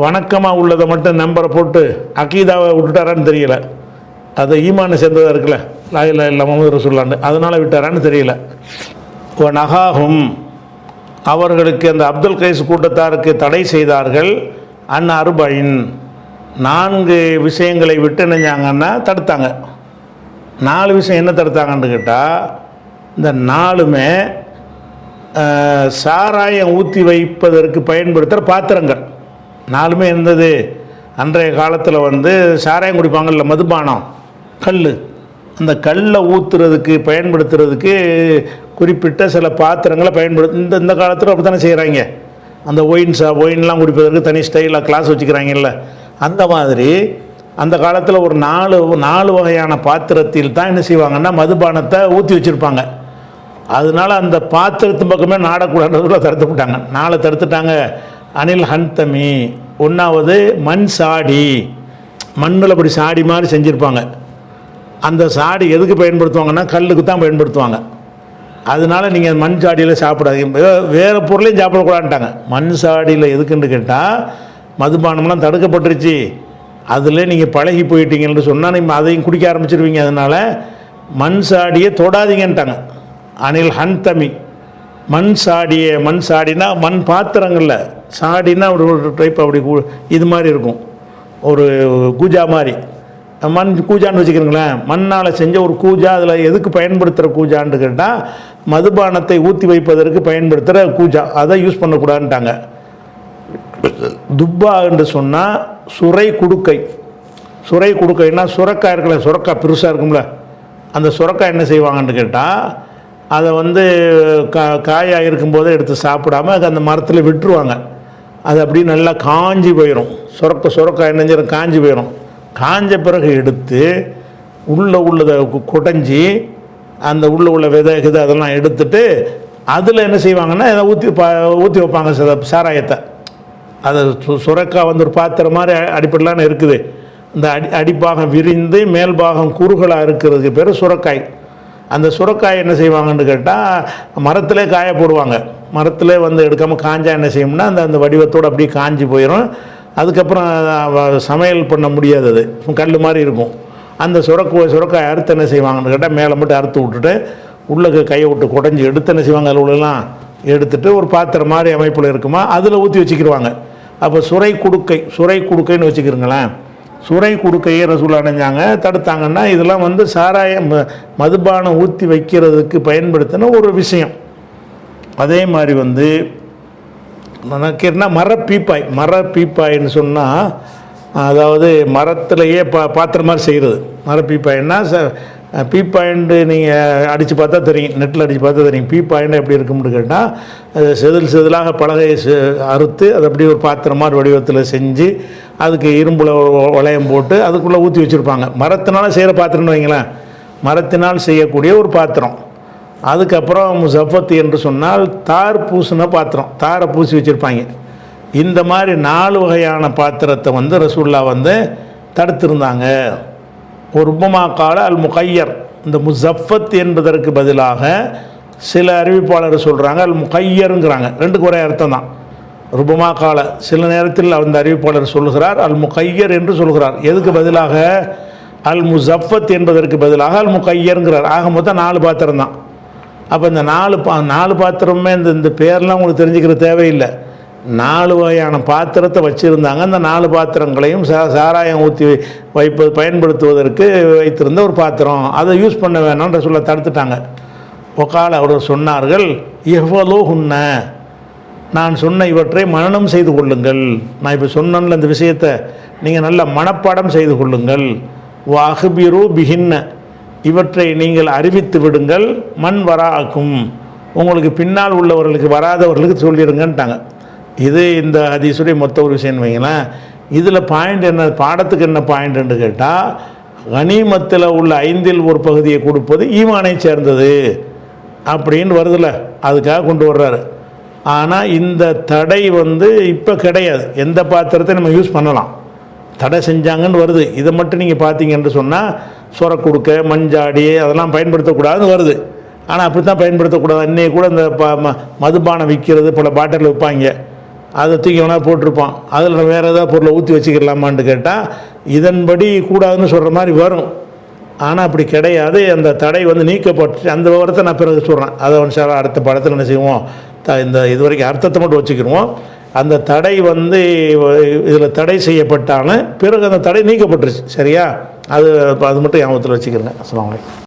வணக்கமாக உள்ளதை மட்டும் நம்பரை போட்டு அகீதாவை விட்டுட்டாரான்னு தெரியல. அது ஈமானை சேர்ந்ததாக இருக்குல்ல, லா இலாஹ இல்லல்லாஹ் முஹம்மது ரசூலுல்லாஹ், அதனால் விட்டாரான்னு தெரியல. நகாகும் அவர்களுக்கு அந்த அப்துல் கைஸ் கூட்டத்தாருக்கு தடை செய்தார்கள், அன் அர்பைன் 4 விஷயங்களை விட்டு நினைஞ்சாங்கன்னா தடுத்தாங்க. 4 விஷயம் என்ன தடுத்தாங்கன்னு கேட்டால், இந்த 4மே சாராயம் ஊற்றி வைப்பதற்கு பயன்படுத்துகிற பாத்திரங்கள். 4மே இருந்தது. அன்றைய காலத்தில் வந்து சாராயம் குடிப்பாங்கள்ல, மதுபானம், கல், அந்த கல்லை ஊற்றுறதுக்கு பயன்படுத்துறதுக்கு குறிப்பிட்ட சில பாத்திரங்களை இந்த காலத்தில் அப்படி தானே செய்கிறாங்க. அந்த ஒயின்லாம் குடிப்பதற்கு தனி ஸ்டைலாக கிளாஸ் வச்சுக்கிறாங்கல்ல, அந்த மாதிரி அந்த காலத்தில் ஒரு 4 வகையான பாத்திரத்தில் தான் என்ன செய்வாங்கன்னா மதுபானத்தை ஊற்றி வச்சுருப்பாங்க. அதனால அந்த பாத்திரத்து பக்கமே நாடக்கூடாதுல தடுத்துட்டாங்க. 4 தடுத்துட்டாங்க. அனில் ஹன்தமி, 1வது மண் சாடி, மண்ணில் அப்படி சாடி மாதிரி செஞ்சுருப்பாங்க. அந்த சாடி எதுக்கு பயன்படுத்துவாங்கன்னா கல்லுக்கு தான் பயன்படுத்துவாங்க. அதனால நீங்கள் மண் சாடியில் சாப்பிடாதீங்க, வேறு பொருளையும் சாப்பிடக்கூடாதுட்டாங்க. மண் சாடியில் எதுக்குன்னு கேட்டால் மதுபானம்லாம் தடுக்கப்பட்டுருச்சு. அதில் நீங்கள் பழகி போயிட்டீங்கன்னு சொன்னால் நீங்கள் அதையும் குடிக்க ஆரம்பிச்சிருவீங்க. அதனால் மண் சாடியை தொடாதீங்கன்ட்டாங்க. அனில் ஹன்தமி, மண் சாடினா மண் பாத்திரங்களில், சாடினா ஒரு டைப் அப்படி இது மாதிரி இருக்கும், ஒரு கூஜா மாதிரி, மண் கூஜான்னு வச்சுக்கிறீங்களேன். மண்ணால் செஞ்ச ஒரு கூஜா. அதில் எதுக்கு பயன்படுத்துகிற கூஜான்னு கேட்டால் மதுபானத்தை ஊற்றி வைப்பதற்கு பயன்படுத்துகிற கூஜா, அதை யூஸ் பண்ணக்கூடாதுன்ட்டாங்க. துப்பா என்று சொன்னால் சுரை குடுக்கைன்னா சுரக்காய் இருக்குல்ல, சுரக்காய் பெருசாக இருக்கும்ல, அந்த சுரக்காய் என்ன செய்வாங்கன்னு கேட்டால் அதை வந்து காயாக இருக்கும்போதே எடுத்து சாப்பிடாம அந்த மரத்தில் விட்டுருவாங்க. அது அப்படி நல்லா காஞ்சி போயிடும். சுரக்காய் என்ன காஞ்சி போயிடும். காஞ்ச பிறகு எடுத்து உள்ளதை குடைஞ்சி அந்த உள்ள விதை அதெல்லாம் எடுத்துட்டு அதில் என்ன செய்வாங்கன்னா இதை ஊற்றி வைப்பாங்க சாராயத்தை. அது சுரக்காய் வந்து ஒரு பாத்திரம் மாதிரி அடிப்படையிலான இருக்குது. இந்த அடிப்பாகம் விரிந்து மேல்பாகம் குறுகலாக இருக்கிறதுக்கு பேர் சுரக்காய். அந்த சுரக்காய் என்ன செய்வாங்கன்னு கேட்டால் மரத்திலே காய போடுவாங்க. மரத்திலே வந்து எடுக்காமல் காஞ்சா என்ன செய்யும்னா அந்த வடிவத்தோடு அப்படியே காஞ்சி போயிடும். அதுக்கப்புறம் சமையல் பண்ண முடியாது, அது கல் மாதிரி இருக்கும். அந்த சுரக்காய் அறுத்து என்ன செய்வாங்கன்னு கேட்டால் மேலே மட்டும் அறுத்து விட்டுட்டு உள்ளே கையை விட்டு குடைஞ்சி எடுத்து என்ன செய்வாங்க, அதில் உள்ளலாம் எடுத்துகிட்டு ஒரு பாத்திரம் மாதிரி அமைப்பில் இருக்குமா அதில் ஊற்றி வச்சுக்கிடுவாங்க. அப்போ சுரை குடுக்கைன்னு வச்சுக்கிறீங்களேன். சுரை குடுக்கையை ரசூல் அடைஞ்சாங்க, தடுத்தாங்கன்னா இதெல்லாம் வந்து சாராயம் மதுபானம் ஊற்றி வைக்கிறதுக்கு பயன்படுத்தின ஒரு விஷயம். அதே மாதிரி வந்து மரப்பீப்பாயின்னு சொன்னால் அதாவது மரத்திலேயே பாத்திரம் மாதிரி செய்கிறது. மரப்பீப்பாயின்னா பீப்பாயிண்டு நீங்கள் அடித்து பார்த்தா தெரியும், நெட்டில் அடித்து பார்த்தா தெரியும். பீப்பாயின்னு எப்படி இருக்கும்னு கேட்டால் அது செதிலாக பலகையை அறுத்து அதை அப்படியே ஒரு பாத்திரம் மாதிரி வடிவத்தில் செஞ்சு அதுக்கு இரும்பில் வளையம் போட்டு அதுக்குள்ளே ஊற்றி வச்சுருப்பாங்க. மரத்தினால் செய்கிற பாத்திரம்னு வைங்களேன், மரத்தினால் செய்யக்கூடிய ஒரு பாத்திரம். அதுக்கப்புறம் முசஃபத் என்று சொன்னால் தார் பூசின பாத்திரம், தாரை பூசி வச்சுருப்பாங்க. இந்த மாதிரி 4 வகையான பாத்திரத்தை வந்து ரசூல்லா வந்து தடுத்திருந்தாங்க. ஒரு உபமா கால அல் முகையர், இந்த முசஃபத் என்பதற்கு பதிலாக சில அறிவிப்பாளர் சொல்கிறாங்க அல் முகையருங்கிறாங்க. 2க்கு ஒரே அர்த்தம் தான். ருபமா கால சில நேரத்தில் அந்த அறிவிப்பாளர் சொல்கிறார் அல் முகையர் என்று சொல்கிறார். எதுக்கு பதிலாக அல் முசஃபத் என்பதற்கு பதிலாக அல் முகையருங்கிறார். ஆக மொத்தம் 4 பாத்திரம் தான். அப்போ இந்த 4 பாத்திரமே இந்த பேர்லாம் உங்களுக்கு தெரிஞ்சுக்கிற தேவையில்லை. 4 வகையான பாத்திரத்தை வச்சுருந்தாங்க. அந்த 4 பாத்திரங்களையும் சாராயம் ஊற்றி பயன்படுத்துவதற்கு வைத்திருந்த ஒரு பாத்திரம், அதை யூஸ் பண்ண வேணாம்னு சொல்ல தடுத்துட்டாங்க. ஒகால அவர் சொன்னார்கள், எவ்வளோ உன்ன நான் சொன்ன இவற்றை மனனம் செய்து கொள்ளுங்கள். நான் இப்போ சொன்னேன்ல இந்த விஷயத்தை நீங்கள் நல்ல மனப்பாடம் செய்து கொள்ளுங்கள். வாஹ்பிரு பிஹின்ன, இவற்றை நீங்கள் அறிவித்து விடுங்கள். மண் வராக்கும், உங்களுக்கு பின்னால் உள்ளவர்களுக்கு வராதவர்களுக்கு சொல்லிடுங்கன்ட்டாங்க. இது இந்த ஹதீஸுடைய மொத்த ஒரு விஷயம்னு வைங்களேன். இதில் பாயிண்ட் என்ன, பாடத்துக்கு என்ன பாயிண்ட்டுன்னு கேட்டால் கனிமத்தில் உள்ள 5இல் ஒரு பகுதியை கொடுப்பது ஈமானை சேர்ந்தது அப்படின்னு வருதில்ல, அதுக்காக கொண்டு வர்றாரு. ஆனால் இந்த தடை வந்து இப்போ கிடையாது. எந்த பாத்திரத்தை நம்ம யூஸ் பண்ணலாம், தடை செஞ்சாங்கன்னு வருது. இதை மட்டும் நீங்கள் பார்த்தீங்கன்னு சொன்னால் சொரக்குடுக்க மஞ்சாடி அதெல்லாம் பயன்படுத்தக்கூடாதுன்னு வருது. ஆனால் அப்படி தான் பயன்படுத்தக்கூடாது. அன்றைக்கி கூட இந்த மதுபானம் விற்கிறது பல பாட்டில் விற்பாங்க, அதை தூக்கி வேணால் போட்டிருப்பான், அதில் வேறு ஏதாவது பொருளை ஊற்றி வச்சுக்கலாமான்னு கேட்டால் இதன்படி கூடாதுன்னு சொல்கிற மாதிரி வரும். ஆனால் அப்படி கிடையாது. அந்த தடை வந்து நீக்கப்பட்டு அந்த விவரத்தை நான் பிறகு சொல்கிறேன். அதை அடுத்த படத்தில் என்ன செய்வோம், இந்த இது வரைக்கும் அர்த்தத்தை மட்டும் வச்சுக்கிடுவோம். அந்த தடை வந்து இதில் தடை செய்யப்பட்டான பிறகு அந்த தடை நீக்கப்பட்டுருச்சு. சரியா? அது மட்டும் ஞாபகத்தில் வச்சுக்கிறேங்க. அஸ்ஸலாமு அலைக்கும்.